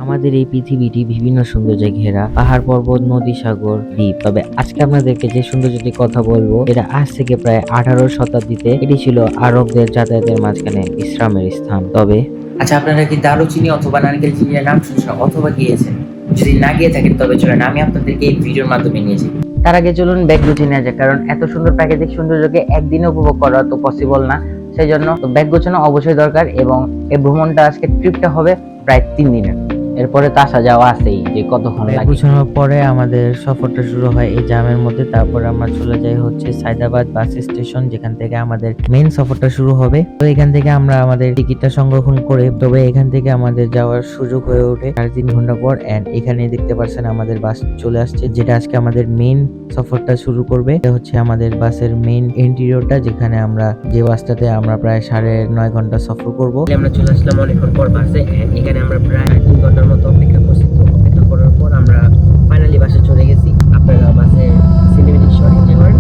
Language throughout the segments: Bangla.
আমাদের এই পৃথিবীটি বিভিন্ন সৌন্দর্যে ঘেরা, পাহাড় পর্বত নদী সাগর দ্বীপ। তবে আজকে আপনাদেরকে যে সৌন্দর্যটির কথা বলবো এটা আজ থেকে প্রায় 18 শতাব্দীতে এটি ছিল আরবদের যাতায়াতের মাঝখানে বিশ্রামের স্থান। তবে আচ্ছা, আপনারা কি দারুচিনি অথবা নারকেল চিনির নাম শুনছেন অথবা গিয়েছেন? যদি না গিয়ে থাকেন তবে চলেন আমি আপনাদেরকে এই ভিডিওর মাধ্যমে নিয়েছি। তার আগে চলুন ব্যাগগুলো চিনে যায়, কারণ এত সুন্দর প্রাকৃতিক সৌন্দর্যকে একদিনে উপভোগ করা তো পসিবল না। সেই জন্য তো ব্যাগ গোছানো অবশ্যই দরকার, এবং এই ভ্রমণটা আজকে ট্রিপটা হবে প্রায় 3 দিনের। এরপরে তো আসা যাওয়া আছেই, যে কতক্ষণ লাগে। গোছানোর পরে আমাদের সফরটা শুরু হয় এই জামের মধ্যে। তারপর আমরা চলে যাই হচ্ছে সাইদাবাদ বাস স্টেশন, যেখান থেকে আমাদের মেইন সফরটা শুরু হবে। তো এখান থেকে আমরা আমাদের টিকিটটা সংরক্ষণ করে, তবে এখান থেকে আমাদের যাওয়ার সুযোগ হয়ে ওঠে 3.5 ঘন্টা পর। এন্ড এখানে দেখতে পাচ্ছেন আমাদের বাস চলে আসছে, যেটা আজকে আমাদের মেইন সফরটা শুরু করবে। এটা হচ্ছে আমাদের বাসের মেইন ইন্টেরিয়রটা, যেখানে আমরা যে বাসটাতে আমরা প্রায় 9.5 ঘন্টা সফর করব। আমরা চলে আসলাম অনেকক্ষণ পর বাসে। এখানে আমরা প্রায় 3 ঘন্টার মতো অপেক্ষা করছি। তো অপেক্ষা করার পর আমরা ফাইনালি বাসে চলে গেছি। আপনারা বাসে সিনেমেটিক শট এনজয় করেন।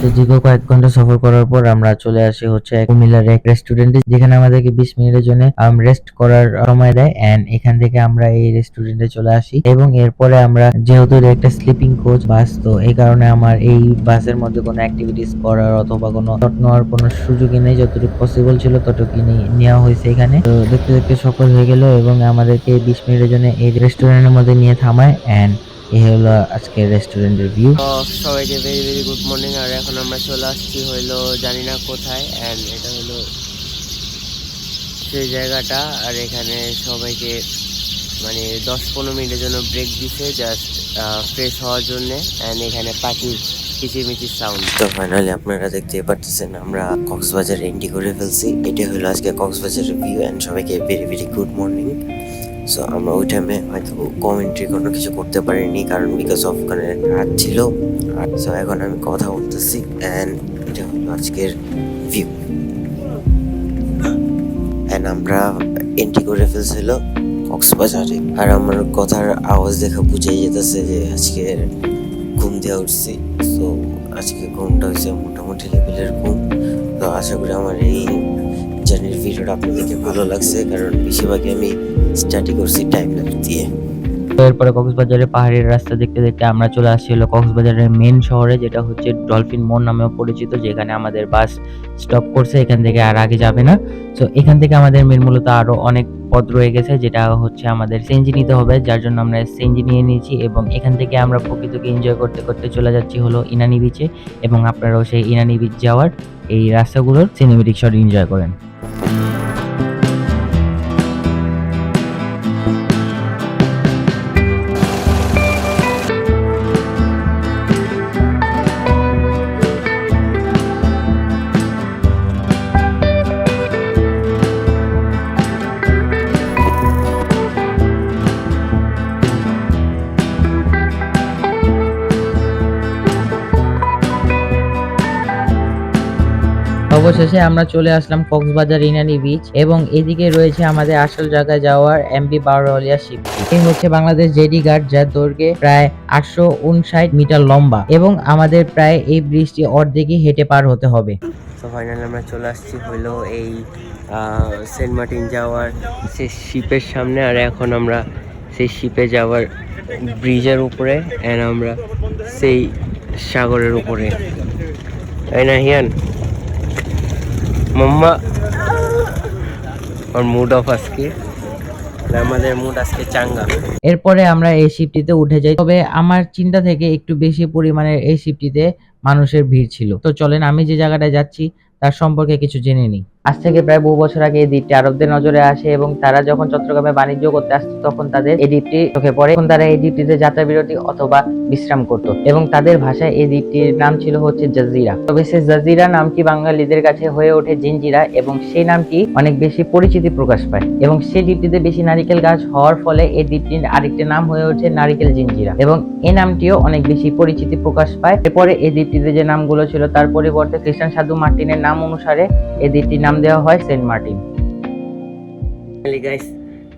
তো দীর্ঘ কয়েক ঘন্টা সফর করার পর আমরা চলে আসি হচ্ছে কুমিল্লার এক রেস্টুরেন্টে, যেখানে আমাদেরকে 20 মিনিটের জন্য রেস্ট করার সময় দেয়। এন্ড এখান থেকে আমরা এই রেস্টুরেন্টে চলে আসি, এবং এরপরে আমরা যেহেতু একটা স্লিপিং কোচ বাস, তো এই কারণে আমার এই বাসের মধ্যে কোনো অ্যাক্টিভিটিস করার অথবা কোনো শট নেওয়ার কোনো সুযোগই নেই। যতটুকু পসিবল ছিল ততটুকু নেওয়া হয়েছে এখানে। তো দেখতে দেখতে সফল হয়ে গেল, এবং আমাদেরকে 20 মিনিটের জন্য এই রেস্টুরেন্টের মধ্যে নিয়ে থামায়। এন্ড এই হলো আজকের রেস্টুরেন্টের ভিউ। সবাইকে ভেরি ভেরি গুড মর্নিং। আর এখন আমরা চলে আসছি হইলো জানি না কোথায়। অ্যান্ড এটা হলো সেই জায়গাটা। আর এখানে সবাইকে মানে 10-15 মিনিটের জন্য ব্রেক দিছে, জাস্ট ফ্রেশ হওয়ার জন্যে। অ্যান্ড এখানে পাখি কিচিরমিচির সাউন্ড। তো ফাইনালি আপনারা দেখতে পাচ্ছেন আমরা কক্সবাজার এন্ট্রি করে ফেলছি। এটা হলো আজকে কক্সবাজারের ভিউ। অ্যান্ড সবাইকে very very good morning. So আমরা ওই টাইমে হয়তো কমেন্ট্রি কোনো কিছু করতে পারিনি, কারণ বিকজ অফ ওখানে রাত ছিল। আর সো এখন আমি কথা বলতেছি। অ্যান্ড এটা হলো আজকের ভিউ। অ্যান্ড আমরা এন্ট্রি করে ফেলছিল কক্সবাজারে। আর আমার কথার আওয়াজ দেখা বুঝাই যেতেছে যে আজকের ঘুম দিয়ে উঠছি। সো আজকে ঘুমটা হয়েছে মোটামুটি লেভেলের ঘুম। তো আশা করি আমার এই জার্নির ভিডিওটা আপনাদেরকে ভালো লাগছে, কারণ বেশিরভাগই আমি স্টাডি করছি টাইম ল্যাপস দিয়ে। তো এরপরে কক্সবাজারের পাহাড়ের রাস্তা দেখতে দেখতে আমরা চলে আসছি হলো কক্সবাজারের মেন শহরে, যেটা হচ্ছে ডলফিন মোড় নামেও পরিচিত, যেখানে আমাদের বাস স্টপ করছে। এখান থেকে আর আগে যাবে না। তো এখান থেকে আমাদের মেন মূলত আরো অনেক পথ রয়ে গেছে, যেটা হচ্ছে আমাদের সিএনজি নিতে হবে, যার জন্য আমরা সিএনজি নিয়ে নিয়েছি। এবং এখান থেকে আমরা প্রকৃতিকে এনজয় করতে করতে চলে যাচ্ছি হলো ইনানি বিচে, এবং আপনারাও সেই ইনানি বিচ যাওয়ার এই রাস্তাগুলোর সিনেমেটিক শট এনজয় করেন। অবশেষে আমরা চলে আসলাম কক্সবাজার ইনানি বিচ এবং এদিকে রয়েছে আমাদের আসল জায়গায় যাওয়ার এমবি বারোয়ালিয়া শিপ। এই হচ্ছে বাংলাদেশ জেডি গার্ড, যার দৈর্ঘ্যে প্রায় 859 মিটার লম্বা এবং আমাদের প্রায় এই ব্রিজটি অর্ধেকই হেঁটে পার হতে হবে। তো ফাইনালি আমরা চলে আসছি হলো এই সেন্ট মার্টিন যাওয়ার সেই শিপের সামনে, আর এখন আমরা সেই শিপে যাওয়ার ব্রিজের উপরে অ্যান্ড আমরা সেই সাগরের উপরে। তাই না হিয়ান? মাম্মা ওর মুড অফ আজকে, আমাদের মুড আজকে চাঙ্গা। এরপরে আমরা এই শিপটিতে উঠে যাই, তবে আমার চিন্তা থেকে একটু বেশি পরিমাণের এই শিপটিতে মানুষের ভিড় ছিল। তো চলেন আমি যে জায়গাটায় যাচ্ছি তার সম্পর্কে কিছু জেনে নিই। আজ থেকে প্রায় বহু বছর আগে এই দ্বীপটি আরবদের নজরে আসে এবং তারা যখন চট্টগ্রামে বাণিজ্য করতে আসতো তখন তাদের এই দ্বীপটি চোখে পড়ে। তখন তারা এই দ্বীপটিতে যাত্রা বিরতি অথবা বিশ্রাম করত এবং তাদের ভাষায় এই দ্বীপটির নাম ছিল হচ্ছে জাজিরা। তবে সেই জাজিরা নামটি বাঙালিদের কাছে হয়ে ওঠে জিঞ্জিরা এবং সেই নামটি অনেক বেশি পরিচিতি প্রকাশ পায় এবং সেই দ্বীপটিতে বেশি নারিকেল গাছ হওয়ার ফলে এই দ্বীপটির আরেকটি নাম হয়ে ওঠে নারিকেল জিঞ্জিরা এবং এই নামটিও অনেক বেশি পরিচিতি প্রকাশ পায়। এরপরে এই দ্বীপটিতে যে নামগুলো ছিল তার পরিবর্তে খ্রিস্টান সাধু মার্টিনের নাম অনুসারে এই দ্বীপটির নাম দেওয়া হয় সেন্ট মার্টিন। গাইস,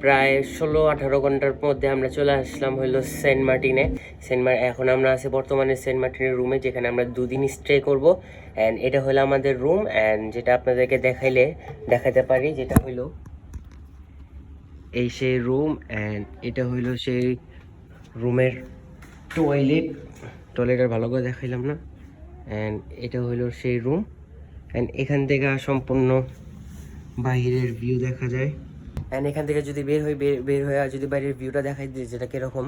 প্রায় 16-18 ঘন্টার মধ্যে আমরা চলে আসলাম হলো সেন্ট মার্টিনে। এখন আমরা আছি বর্তমানে সেন্ট মার্টিনের রুমে, যেখানে আমরা 2 দিন স্টে করব। অ্যান্ড এটা হলো আমাদের রুম, অ্যান্ড যেটা আপনাদেরকে দেখাতে পারি, যেটা হলো এই সেই রুম, অ্যান্ড এটা হলো সেই রুমের টয়লেটের ভালো করে দেখাইলাম না। অ্যান্ড এটা হলো সেই রুম, অ্যান্ড এখান থেকে সম্পূর্ণ বাইরের ভিউ দেখা যায়। অ্যান্ড এখান থেকে যদি বের হয়ে যদি বাইরের ভিউটা দেখাই দিই যেটা কিরকম,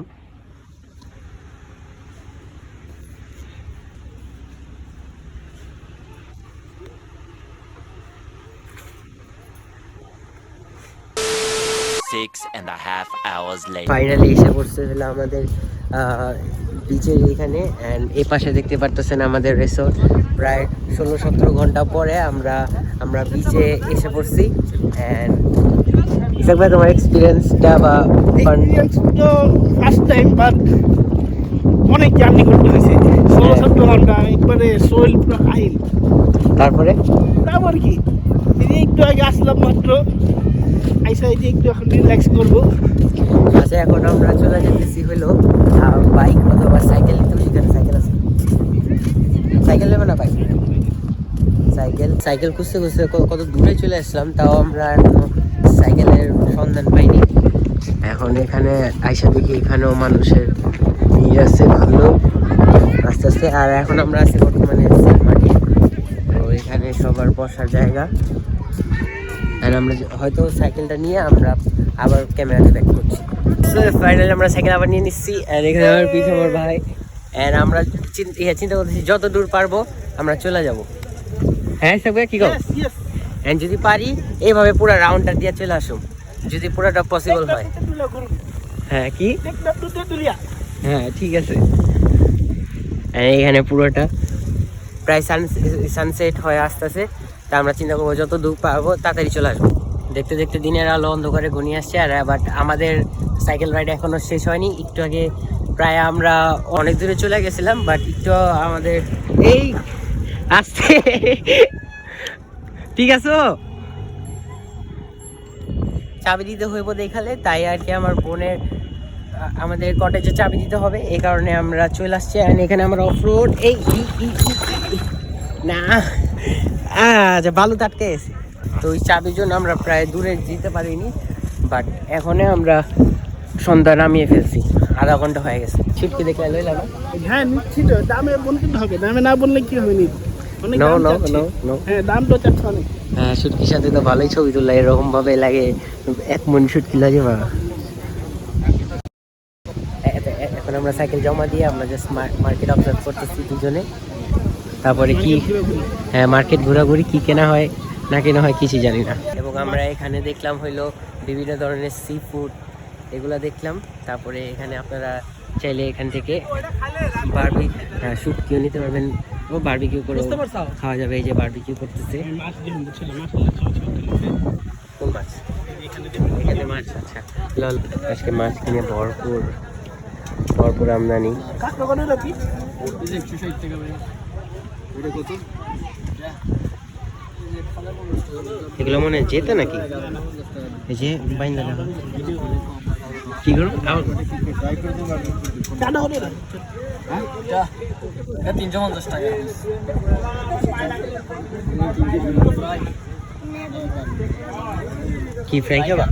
ফাইনালি এসে পড়ছে হলো আমাদের বিচের এখানে। অ্যান্ড এই পাশে দেখতে পারতেছেন আমাদের রিসোর্ট। প্রায় 16-17 ঘন্টা পরে আমরা বিচে এসে পড়ছি। অ্যান্ড ইসাক ভাই, তোমার এক্সপিরিয়েন্সটা বা ফার্স্ট টাইম, বাট অনেক জার্নি করতে হয়েছে। 16-17 ঘন্টা একবারে শরীর পুরো আইল। তারপরে কি এই একটু আগে আসলাম মাত্র, আইসা এই যে একটু এখন রিল্যাক্স করবো। আচ্ছা, এখন আমরা চলে যেতেছি হলো বাইক অথবা সাইকেল নিতে। যেখানে সাইকেল আছে, সাইকেল নেবে না বাইক? সাইকেল খুঁজতে কত দূরে চলে আসলাম, তাও আমরা এখনো সাইকেলের সন্ধান পাইনি। এখন এখানে আইসা দেখি এখানেও মানুষের ভিড় আছে ভালো আস্তে আস্তে। আর এখন আমরা আছি বর্তমানে সেন্ট মার্টিন, তো এখানে সবার বসার জায়গা। আর আমরা হয়তো সাইকেলটা নিয়ে আমরা আবার ক্যামেরাতে ব্যাক করছি। ফাইনালি আমরা সাইকেল আবার নিয়ে নিচ্ছি। আর এখানে আমার পিছনে আমার ভাই। আর আমরা চিন্তা করতেছি যত দূর পারবো আমরা চলে যাব। হ্যাঁ সবাই কি কর, এন্ড যদি পারি এইভাবে পুরো রাউন্ডটা দিয়ে চলে আসুন, যদি পুরোটা পসিবল হয়। হ্যাঁ কি, হ্যাঁ ঠিক আছে। এখানে পুরোটা প্রায় সানসেট হয়ে আসতেছে, তা আমরা চিন্তা করবো যত দূর পারবো তাড়াতাড়ি চলে আসবো। দেখতে দেখতে দিনের আলো অন্ধকারে ঘনিয়ে আসছে। আর বাট আমাদের সাইকেল রাইড এখনো শেষ হয়নি। একটু আগে প্রায় আমরা অনেক দূরে চলে গেছিলাম, বাট একটু আমাদের এই আসছে ঠিক আছে, চাবি দিতে হইব দেখালে, তাই আর কি আমার বোনের আমাদের কটেজে চাবি দিতে হবে, এই কারণে আমরা চলে আসছি। আর এখানে আমরা অফরোড এই না আচ্ছা বালু আটকে গেছে, তো ওই চাবির জন্য আমরা প্রায় দূরে যেতে পারিনি। বাট এখনে আমরা সন্ধ্যা নামিয়ে ফেলছি, আধা ঘন্টা হয়ে গেছে। ছিটকে দেখলে লইলাম না? হ্যাঁ নিচ্ছি তো, দামে বলতে হবে, দামে না বললে কি হবে? হ্যাঁ দাম তো চাচ্ছে অনেক। হ্যাঁ শুটকির সাথে তো ভালোই ছবি তোলা, এরকম ভাবে লাগে 1 মন শুটকি লাগে। এখন আমরা সাইকেল জমা দিয়ে আমরা জাস্ট মার্কেট অবজার্ভ করতেছি দুজনে। তারপরে কি, হ্যাঁ মার্কেট ঘোরাঘুরি, কি কেনা হয় না কেনা হয় কিছু জানি না। এবং আমরা এখানে দেখলাম হইলো বিভিন্ন ধরনের সি ফুড, এগুলা দেখলাম। তারপরে এখানে আপনারা চাইলে এখান থেকে শুটকিও নিতে পারবেন, ও বারবিকিউ করে খাওয়া যাবে। এই যে বারবিকিউ করতেছে। কোন মাছ? এখানে মাছ। আচ্ছা আজকে মাছ কিনে ভরপুর আমদানি। এগুলো মনে হয় যেতে নাকি? এই যে বাইন্দা দেখো কি করো আবার করো। টাটা হবে না কি ফ্রাই খাবা?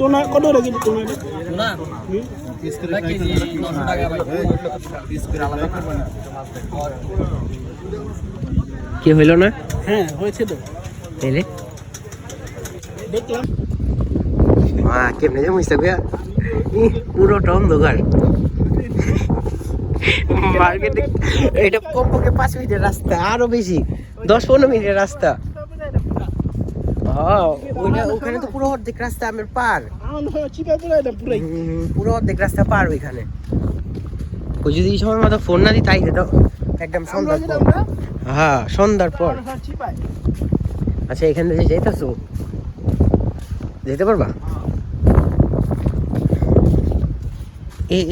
তোনা কত রেখে তোনা কি হইলো না? হ্যাঁ হয়েছে তো তাইলে দেখলাম মা কেমনে যাবো ইস্তাবিয়া পুরোটা অন্ধকার মার্কেটে। এটা কমপক্ষে 5 মিনিটের রাস্তা, আরো বেশি 10-15 মিনিটের রাস্তা। ওখানে তো পুরো অর্ধেক রাস্তা আমার পার, পুরো অর্ধেক রাস্তা পার ওইখানে। ওই যদি এই সময় মতো ফোন না দিই তাই তো একদম সন্ধ্যার পর। হ্যাঁ সন্ধ্যার পর। আচ্ছা এখান থেকে যেতেছো, যেতে পারবা?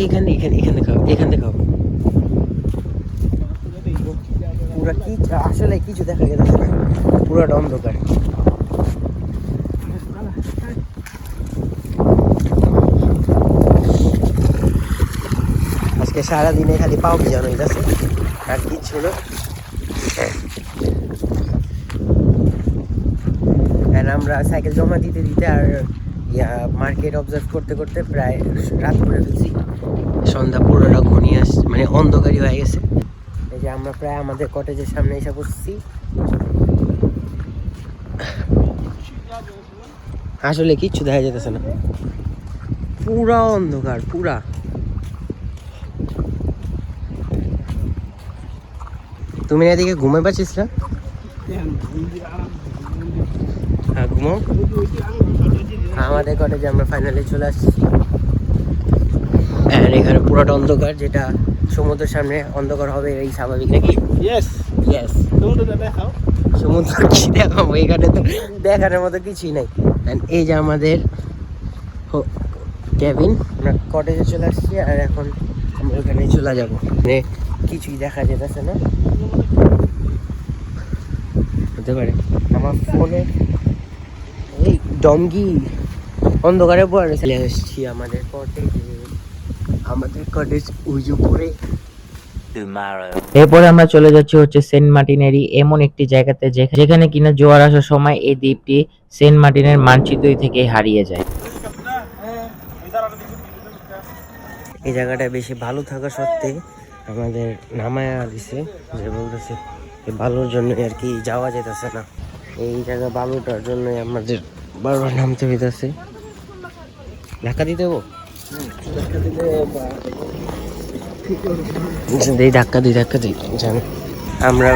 এখানে এখানে এখানে খাও, এখান থেকে খাও। পুরা কি আসলে কিছু দেখা গেছে না, পুরোটা অন্ধকার। আজকে সারাদিনে খালি পাও ভিজানো হইতেছে আর কিচ্ছু না। আমরা সাইকেল জমা দিতে দিতে আর মার্কেট অবজার্ভ করতে করতে প্রায় রাত করে ফেলছি। সন্ধ্যা পুরোটা ঘনিয়ে আসছে, মানে অন্ধকারই হয়ে গেছে। এই যে আমরা প্রায় আমাদের কটেজের সামনে এসে বসছি। আসলে কিচ্ছু দেখা যেতেছে না, পুরা অন্ধকার পুরা। তুমি এদিকে ঘুমাই পাচ্ছিস না? হ্যাঁ ঘুমাও। আমাদের কটেজে আমরা ফাইনালি চলে আসছি। এখানে পুরোটা অন্ধকার, যেটা সমুদ্রের সামনে অন্ধকার হবে এই স্বাভাবিক নাকি? Yes yes. সমুদ্রটা দেখাও। সমুদ্র কি দেখাবো, এখানে তো দেখানোর মতো কিছুই নাই। এই যে আমাদের ক্যাবিন, আমরা কটেজে চলে আসছি আর এখন আমরা ওখানে চলে যাবো। মানে কিছুই দেখা যেতেছে না, হতে পারে আমার ফোনে এই ডঙ্গি অন্ধকারে পড়ে। চলে আসছি আমাদের কটেজে, আমাদের কটেজ উজুপুরে। এরপরে আমরা চলে যাচ্ছি হচ্ছে সেন্ট মার্টিনেরই এমন একটি জায়গাতে যেখানে কিনা জোয়ার আসার সময় এই দ্বীপটি সেন্ট মার্টিনের মানচিত্র থেকে হারিয়ে যায়। এই জায়গাটা বেশি ভালো থাকা সত্ত্বে আমাদের নামায়া দিছে, যে বলতেছে এই বালুর জন্য আর কি যাওয়া যেতেছে না। এই জায়গা বালুটার জন্য আমাদের বারবার নামতে হইতেছে। ধাক্কা দিতে হবো, ধাক্কা দিই জান। আমরা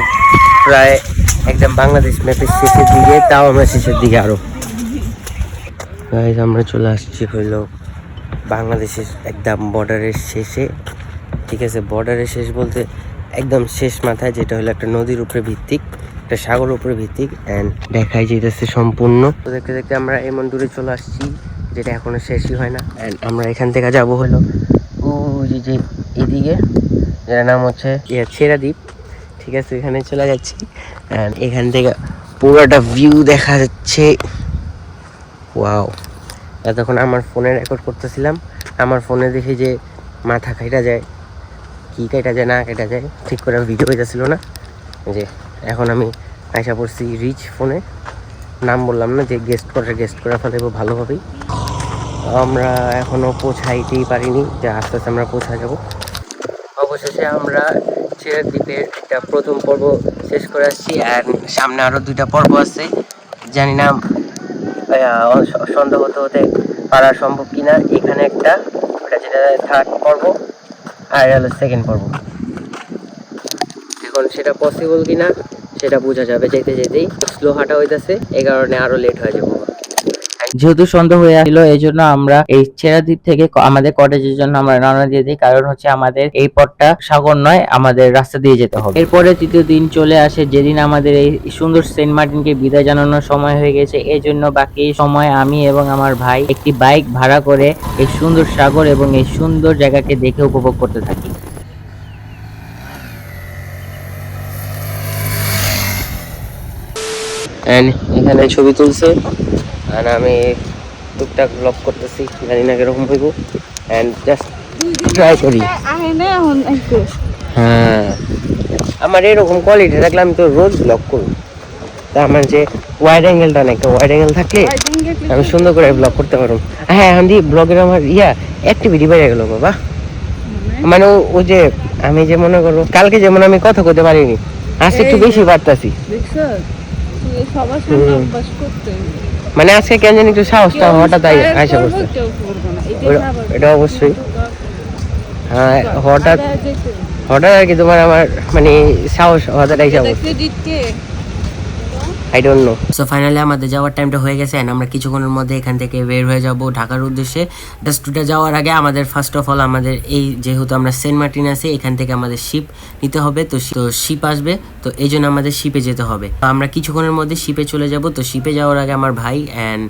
প্রায় একদম বাংলাদেশ ম্যাপের শেষের দিকে, তাও আমরা শেষের দিকে আরো। আমরা চলে আসছি হইলো বাংলাদেশের একদম বর্ডারের শেষে, ঠিক আছে? বর্ডারের শেষ বলতে একদম শেষ মাথায়, যেটা হলো একটা নদীর উপরে ভিত্তিক, একটা সাগর উপরে ভিত্তিক, অ্যান্ড দেখাই যেতেছে সম্পূর্ণ। তো দেখতে দেখতে আমরা এমন দূরে চলে আসছি যেটা এখনো শেষই হয় না। অ্যান্ড আমরা এখান থেকে যাবো হলো ওই যে এদিকে, যেটার নাম হচ্ছে ছেড়া দ্বীপ, ঠিক আছে? এখানে চলে যাচ্ছি। অ্যান্ড এখান থেকে পুরোটা ভিউ দেখা যাচ্ছে। ওয়াও! এতক্ষণ আমার ফোনে রেকর্ড করতেছিলাম, আমার ফোনে দেখি যে মাথা কাটা যায়, কি কাটা যায় না কাটা যায় ঠিক করে ভিডিও হইতেছিল না। যে এখন আমি আশা করছি রিচ ফোনে, নাম বললাম না, যে গেস্ট করা ফেলবো ভালোভাবেই। আমরা এখনও পৌঁছাইতেই পারিনি, যে আস্তে আস্তে আমরা পৌঁছা যাব। অবশেষে আমরা ছেড়া দ্বীপের একটা প্রথম পর্ব শেষ করে আসছি, আর সামনে আরও 2টা পর্ব আছে। জানি না সন্ধ্যা হতে হতে পারা সম্ভব কিনা। এখানে একটা, ওটা যেটা 3rd পর্ব, আর হলো 2nd পর্ব। এখন সেটা পসিবল কিনা সেটা বোঝা যাবে যেতে যেতেই। স্লো হাঁটা হইতেছে, এই কারণে আরো লেট হয়ে যাবো। যেহেতু সন্ধ্যা হয়ে আসলো, এই জন্য আমরা এই ছেড়া দ্বীপ থেকে আমাদের কটেজের জন্য আমরা রওনা দিয়ে দিই। কারণ হচ্ছে আমাদের এই পথটা সাগর নয়, আমাদের রাস্তা দিয়ে যেতে হবে। এরপরে 3য় দিন চলে আসে, যেদিন আমাদের এই সুন্দর সেন্ট মার্টিনকে বিদায় জানানোর সময় হয়ে গেছে। এই জন্য বাকি সময় আমি এবং আমার ভাই একটি বাইক ভাড়া করে এই সুন্দর সাগর এবং এই সুন্দর জায়গাকে দেখে উপভোগ করতে থাকি। অ্যান্ড এখানে ছবি তুলছে আর আমি টুকটাক ব্লগ করতেছি, জানি না কিরকম হইব, অ্যান্ড জাস্ট ট্রাই করি। হ্যাঁ, আমার এরকম কোয়ালিটি থাকলে আমি তো রোজ ব্লগ করব। তা আমার যে ওয়াইড অ্যাঙ্গেলটা না, একটা ওয়াইড অ্যাঙ্গেল থাকে আমি সুন্দর করে ব্লগ করতে পারবো। হ্যাঁ, এখন দিয়ে ব্লগের আমার অ্যাক্টিভিটি বেড়ে গেল বাবা। মানে ওই যে আমি যে মনে করো কালকে যেমন আমি কথা বলতে পারিনি, আজকে একটু বেশি পারতাছি। মানে আজকে কেন জানি একটু সাহসটা হঠাৎ আশা করছে। এটা অবশ্যই হ্যাঁ, হঠাৎ হঠাৎ আর কি তোমার আমার মানে সাহস হঠাৎ আইসা করছে। I don't know. So finally আমাদের যাওয়ার টাইমটা হয়ে গেছে এন্ড আমরা কিছুক্ষণের মধ্যে এখান থেকে বের হয়ে যাব ঢাকার উদ্দেশ্যে। ডাস্টুটা যাওয়ার আগে আমাদের ফার্স্ট অফ অল আমাদের এই যেহেতু আমরা সেন্ট মার্টিন আছি এখান থেকে আমাদের শিপ নিতে হবে। তো শিপ আসবে, তো এই জন্য আমাদের শিপে যেতে হবে। তো আমরা কিছুক্ষণের মধ্যে শিপে চলে যাব। তো শিপে যাওয়ার আগে আমার ভাই অ্যান্ড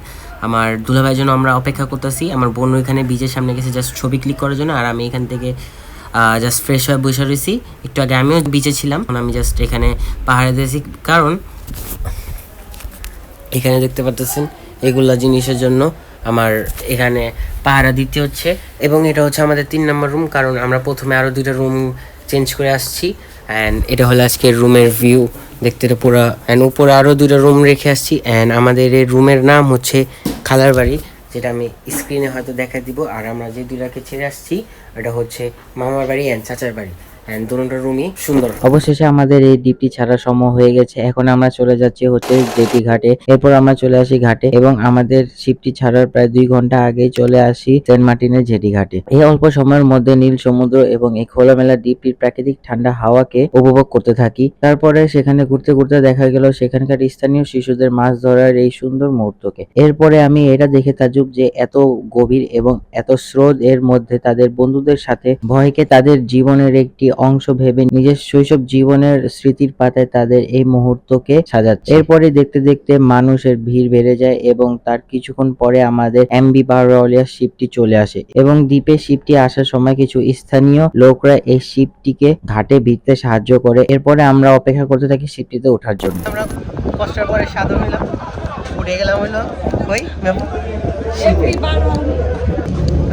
আমার দুলাভাইয়ের জন্য আমরা অপেক্ষা করতেছি। আমার বোন ওইখানে বিচের সামনে গেছে জাস্ট ছবি ক্লিক করার জন্য, আর আমি এখান থেকে জাস্ট ফ্রেশ হয়ে বসে রয়েছি। একটু আগে আমিও বিচে ছিলাম, আমি জাস্ট এখানে পাহাড়ে দিয়েছি, কারণ এখানে দেখতে পাচ্ছেন এগুলা জিনিসের জন্য আমার এখানে পাহারা দিতে হচ্ছে। এবং এটা হচ্ছে আমাদের 3 নম্বর রুম, কারণ আমরা প্রথমে আরও 2টা রুম চেঞ্জ করে আসছি। অ্যান্ড এটা হলো আজকের রুমের ভিউ, দেখতে পুরো। অ্যান্ড উপরে আরও 2টা রুম রেখে আসছি। অ্যান্ড আমাদের এই রুমের নাম হচ্ছে খালার বাড়ি, যেটা আমি স্ক্রিনে হয়তো দেখা দিব। আর আমরা যে 2টাকে ছেড়ে আসছি এটা হচ্ছে মামার বাড়ি অ্যান্ড চাচার বাড়ি। দুটোটা রুমই সুন্দর। অবশেষে আমাদের এই দ্বীপটি ছাড়া সময় হয়ে গেছে। এখন আমরা চলে যাচ্ছি হচ্ছে জেটি ঘাটে। এরপর আমরা চলে আসি ঘাটে এবং আমাদের শিপটি ছাড়ার প্রায় 2 ঘন্টা আগেই চলে আসি সেন্ট মার্টিনের জেটি ঘাটে। এই অল্প সময়ের মধ্যে নীল সমুদ্র এবং এই খোলামেলা দ্বীপটির প্রাকৃতিক ঠান্ডা হাওয়াকে উপভোগ করতে থাকি। তারপরে সেখানে ঘুরতে ঘুরতে দেখা গেল সেখানকার স্থানীয় শিশুদের মাছ ধরার এই সুন্দর মুহূর্তকে। এরপরে আমি এটা দেখে তাজ্জব যে এত গভীর এবং এত স্রোত এর মধ্যে তাদের বন্ধুদের সাথে ভয়কে তাদের জীবনের একটি অংশ ভেবে নিজের শৈশব জীবনের স্মৃতির পাতায় তাদের এই মুহূর্তকে সাজাচ্ছে। এরপরে দেখতে দেখতে মানুষের ভিড় বেড়ে যায় এবং তার কিছুক্ষণ পরে আমাদের এমবি বারওয়ালিয়া শিপটি চলে আসে এবং দ্বীপে শিপটি আসার সময় কিছু স্থানীয় লোকরা এই শিপটিকে ঘাটে ভিড়তে সাহায্য করে। এরপরে আমরা অপেক্ষা করতে থাকি শিপটিতে ওঠার জন্য। আমরা কষ্টের পরে সাধন হইলাম, উঠে গেলাম হইলো ওই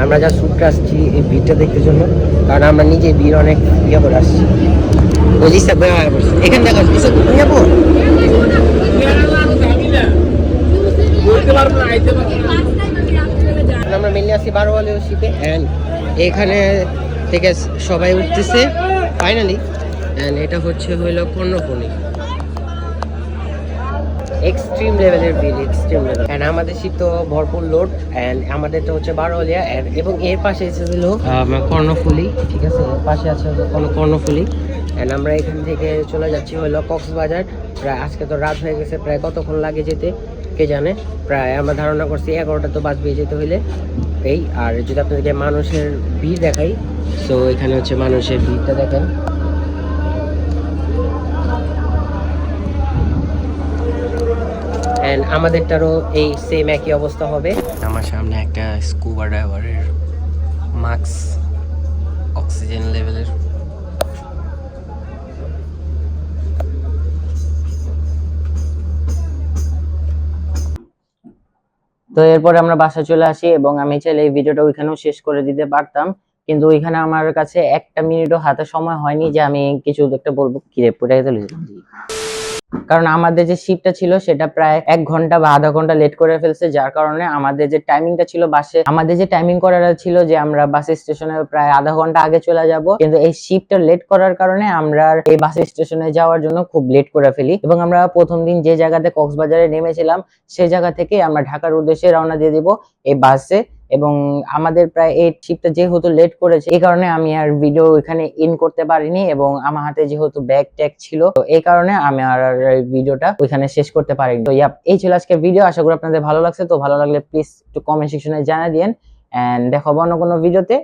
আমরা যা ছুটতে আসছি এই ভিড়টা দেখতে জন্য, কারণ আমরা নিজে ভিড় অনেক ইয়ে করে আসছি। এখানে দেখা আমরা মেনলি আসছি বারোয়ালিও শিপে অ্যান্ড এখানে থেকে সবাই উঠতেছে ফাইনালি। অ্যান্ড এটা হইলো কর্ণফুলী, এক্সট্রিম লেভেলের ভিড়, এক্সট্রিম লেভেল। এন্ড আমাদের শীত তো ভরপুর লোড। এন্ড আমাদেরটা হচ্ছে বারোয়ালিয়া এবং এর পাশে এসেছিল কর্ণফুলী, ঠিক আছে, এর পাশে আছে কর্ণফুলী। এন্ড আমরা এখান থেকে চলে যাচ্ছি হলো কক্সবাজার। প্রায় আজকে তো রাত হয়ে গেছে, প্রায় কতক্ষণ লাগে যেতে কে জানে, প্রায় আমরা ধারণা করছি 11টা তো বাজবে যেতে হইলে এই। আর যদি আপনাদেরকে মানুষের ভিড় দেখাই, তো এখানে হচ্ছে মানুষের ভিড়টা দেখেন। এন্ড আমাদেরটারও এই সেম একই অবস্থা হবে। আমার সামনে একটা স্কুবা ডাইভারের মাস্ক, অক্সিজেন লেভেলের। তো এরপরে আমরা বাসায় চলে আসি এবং আমি চাইলে এই ভিডিওটা ওইখানেও শেষ করে দিতে পারতাম, কিন্তু ওইখানে আমার কাছে 1 মিনিটও হাতে সময় হয়নি যে আমি কিছু একটা বলবো। কিরে পুরাই তো কারণ আমাদের যে শিপটা ছিল সেটা প্রায় 1 ঘন্টা বা আধা ঘন্টা লেট করে ফেলছে, যার কারণে আমাদের যে টাইমিংটা ছিল বাসে, আমাদের যে টাইমিং করাটা ছিল যে আমরা বাস স্টেশনে প্রায় আধা ঘন্টা আগে চলে যাব, কিন্তু এই শিপটা লেট করার কারণে আমরা এই বাস স্টেশনে যাওয়ার জন্য খুব লেট করে ফেলি এবং আমরা প্রথম দিন যে জায়গাতে কক্সবাজারে নেমেছিলাম সেই জায়গা থেকে আমরা ঢাকার উদ্দেশ্যে রওনা দিয়ে দিব এই বাসে। এবং আমাদের প্রায় এই ট্রিপটা যেহেতু লেট করেছে এই কারণে আমি আর ভিডিও এখানে ইন করতে পারিনি এবং আমার হাতে যেহেতু ব্যাগ ট্যাগ ছিল, তো এই কারণে আমি আর ভিডিওটা ওইখানে শেষ করতে পারিনি। তো এই ছিল আজকের ভিডিও, আশা করি আপনাদের ভালো লাগছে। তো ভালো লাগলে প্লিজ একটু কমেন্ট সেকশনে জানিয়ে দিন এন্ড দেখা হবে অন্য কোনো ভিডিওতে।